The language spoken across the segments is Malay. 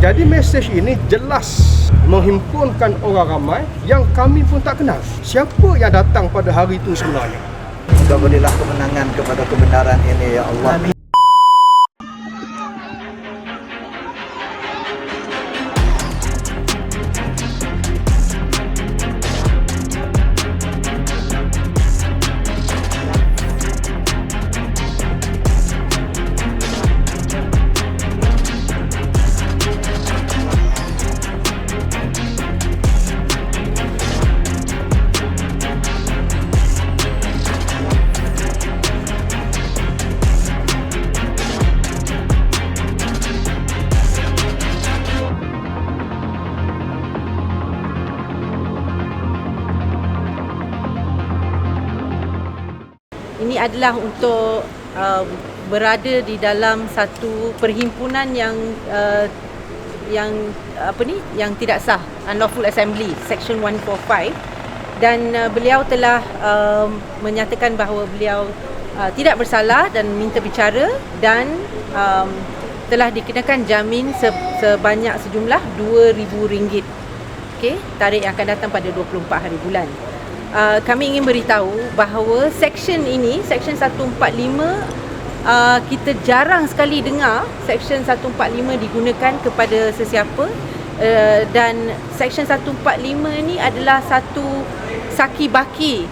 Jadi mesej ini jelas menghimpunkan orang ramai yang kami pun tak kenal. Siapa yang datang pada hari itu sebenarnya? Moga berilah kemenangan kepada kebenaran ini, ya Allah. Amin. Ini adalah untuk berada di dalam satu perhimpunan yang tidak sah, unlawful assembly, section 145, dan beliau telah menyatakan bahawa beliau tidak bersalah dan minta bicara, dan telah dikenakan jamin sebanyak sejumlah RM2,000. Okey, tarikh yang akan datang pada 24 hari bulan. Kami ingin beritahu bahawa section ini, section 145, kita jarang sekali dengar section 145 digunakan kepada sesiapa, dan section 145 ini adalah satu saki baki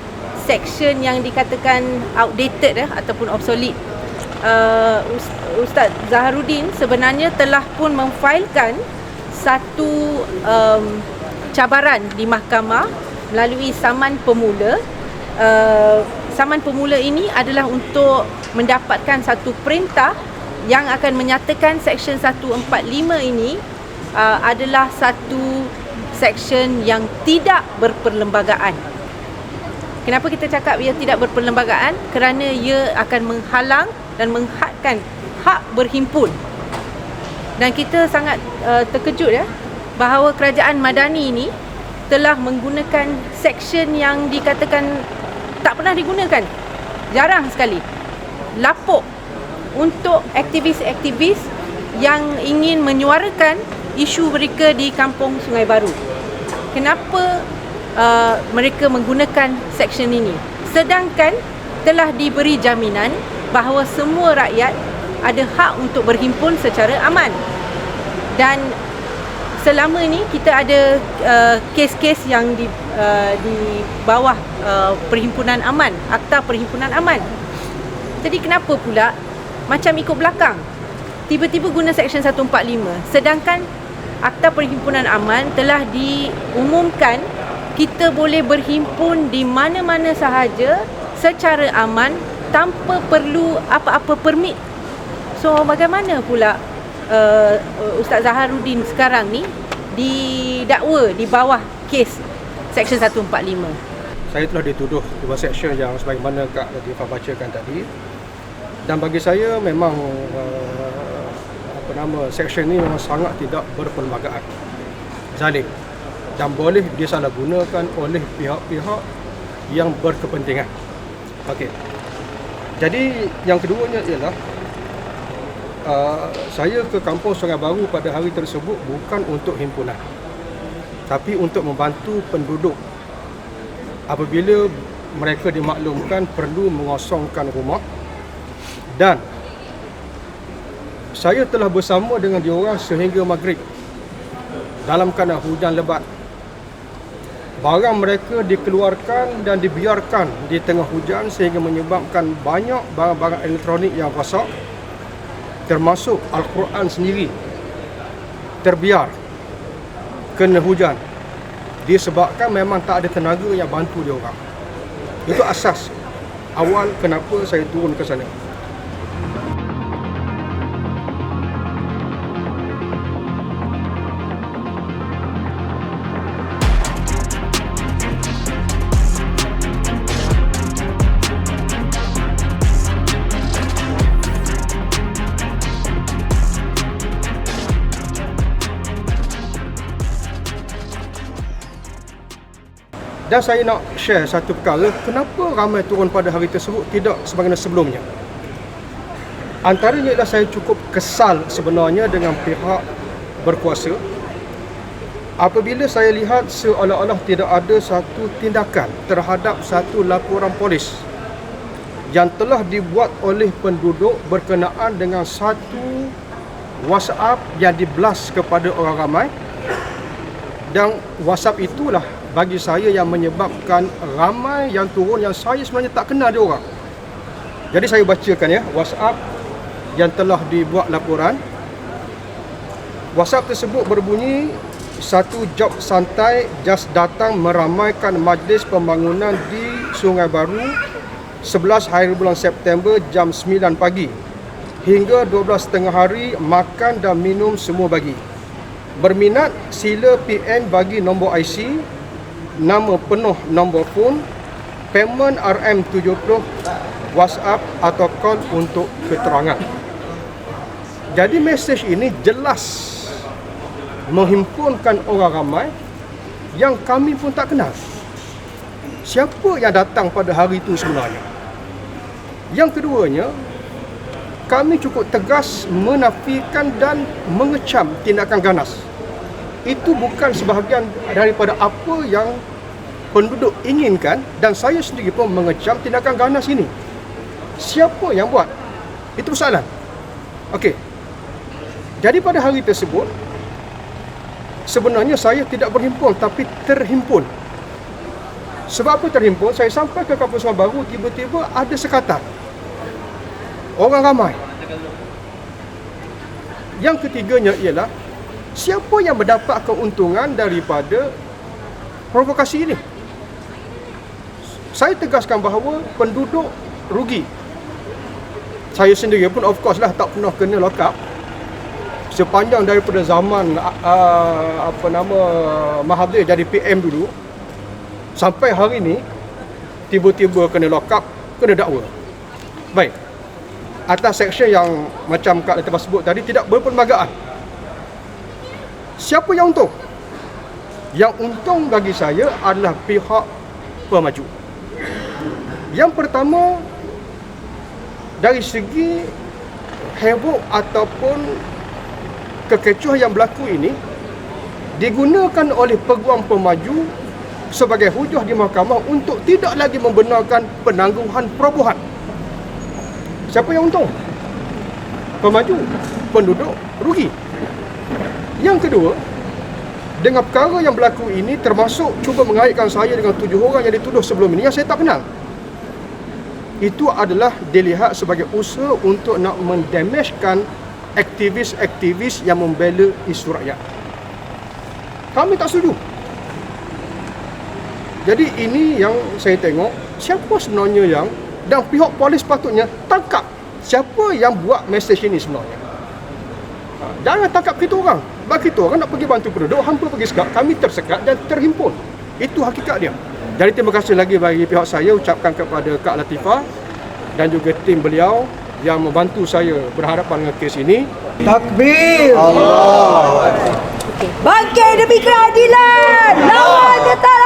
section yang dikatakan outdated ataupun obsolete. Ustaz Zaharuddin sebenarnya telah pun memfailkan satu cabaran di mahkamah melalui saman pemula. Saman pemula ini adalah untuk mendapatkan satu perintah yang akan menyatakan section 145 ini adalah satu section yang tidak berperlembagaan. Kenapa kita cakap ia tidak berperlembagaan? Kerana ia akan menghalang dan menghadkan hak berhimpun. Dan kita sangat terkejut bahawa kerajaan Madani ini telah menggunakan section yang dikatakan tak pernah digunakan. Jarang sekali. Lapuk untuk aktivis-aktivis yang ingin menyuarakan isu mereka di kampung Sungai Baru. Kenapa mereka menggunakan section ini? Sedangkan telah diberi jaminan bahawa semua rakyat ada hak untuk berhimpun secara aman. Dan selama ini kita ada kes-kes yang di bawah Perhimpunan Aman, Akta Perhimpunan Aman. Jadi kenapa pula macam ikut belakang tiba-tiba guna section 145, sedangkan Akta Perhimpunan Aman telah diumumkan kita boleh berhimpun di mana-mana sahaja secara aman tanpa perlu apa-apa permit. So bagaimana pula Ustaz Zaharuddin sekarang ni didakwa di bawah kes section 145? Saya telah dituduh dua section yang sebagaimana Kak Latifah bacakan tadi, dan bagi saya memang section ini memang sangat tidak berperlembagaan, zalim, dan boleh disalahgunakan oleh pihak-pihak yang berkepentingan. Okey. Jadi yang keduanya ialah saya ke kampung Sungai Baru pada hari tersebut bukan untuk himpunan, tapi untuk membantu penduduk apabila mereka dimaklumkan perlu mengosongkan rumah. Dan saya telah bersama dengan diorang sehingga maghrib dalam keadaan hujan lebat. Barang mereka dikeluarkan dan dibiarkan di tengah hujan sehingga menyebabkan banyak barang-barang elektronik yang rosak, termasuk Al-Quran sendiri terbiar kena hujan, disebabkan memang tak ada tenaga yang bantu dia orang. Itu asas awal kenapa saya turun ke sana. Dan saya nak share satu perkara, kenapa ramai turun pada hari tersebut tidak sebagaimana sebelumnya. Antaranya ialah saya cukup kesal sebenarnya dengan pihak berkuasa, apabila saya lihat seolah-olah tidak ada satu tindakan terhadap satu laporan polis yang telah dibuat oleh penduduk berkenaan dengan satu WhatsApp yang di-blast kepada orang ramai, dan WhatsApp itulah bagi saya yang menyebabkan ramai yang turun yang saya sebenarnya tak kenal dia orang. Jadi saya bacakan ya WhatsApp yang telah dibuat laporan. WhatsApp tersebut berbunyi, satu job santai just datang meramaikan majlis pembangunan di Sungai Baru 11 hari bulan September jam 9 pagi hingga 12.30 hari, makan dan minum semua bagi. Berminat sila PM bagi nombor IC, nama penuh, nombor phone, payment RM70, WhatsApp atau call untuk keterangan. Jadi mesej ini jelas menghimpunkan orang ramai yang kami pun tak kenal. Siapa yang datang pada hari itu sebenarnya? Yang keduanya, kami cukup tegas menafikan dan mengecam tindakan ganas. Itu bukan sebahagian daripada apa yang penduduk inginkan, dan saya sendiri pun mengecam tindakan ganas ini. Siapa yang buat? Itu persoalan. Okey. Jadi pada hari tersebut, sebenarnya saya tidak berhimpun tapi terhimpun. Sebab apa terhimpun? Saya sampai ke kampus Sungai Baru, tiba-tiba ada sekatan orang ramai. Yang ketiganya ialah siapa yang mendapat keuntungan daripada provokasi ini? Saya tegaskan bahawa penduduk rugi. Saya sendiri pun of course lah tak pernah kena lock up sepanjang daripada zaman Mahathir jadi PM dulu sampai hari ni, tiba-tiba kena lock up, kena dakwa. Baik, atas seksyen yang macam Kak Latifah sebut tadi, tidak berperlembagaan. Siapa yang untung? Yang untung bagi saya adalah pihak pemaju. Yang pertama, dari segi heboh ataupun kekecohan yang berlaku ini digunakan oleh peguam pemaju sebagai hujah di mahkamah untuk tidak lagi membenarkan penangguhan perobohan. Siapa yang untung? Pemaju. Penduduk rugi. Yang kedua, dengan perkara yang berlaku ini, termasuk cuba mengaitkan saya dengan 7 orang yang dituduh sebelum ini yang saya tak kenal, itu adalah dilihat sebagai usaha untuk nak mendamejkan aktivis-aktivis yang membela isu rakyat. Kami tak setuju. Jadi ini yang saya tengok, siapa sebenarnya yang, dan pihak polis patutnya tangkap siapa yang buat mesej ini sebenarnya. Jangan tangkap kita orang. Bagi kita orang nak pergi bantu penduduk, hampa pergi sekat, kami tersekat dan terhimpun. Itu hakikat dia. Jadi terima kasih lagi bagi pihak saya, ucapkan kepada Kak Latifah dan juga tim beliau yang membantu saya berhadapan dengan kes ini. Takbir! Allah! Bangkit demi keadilan! Lawan tetap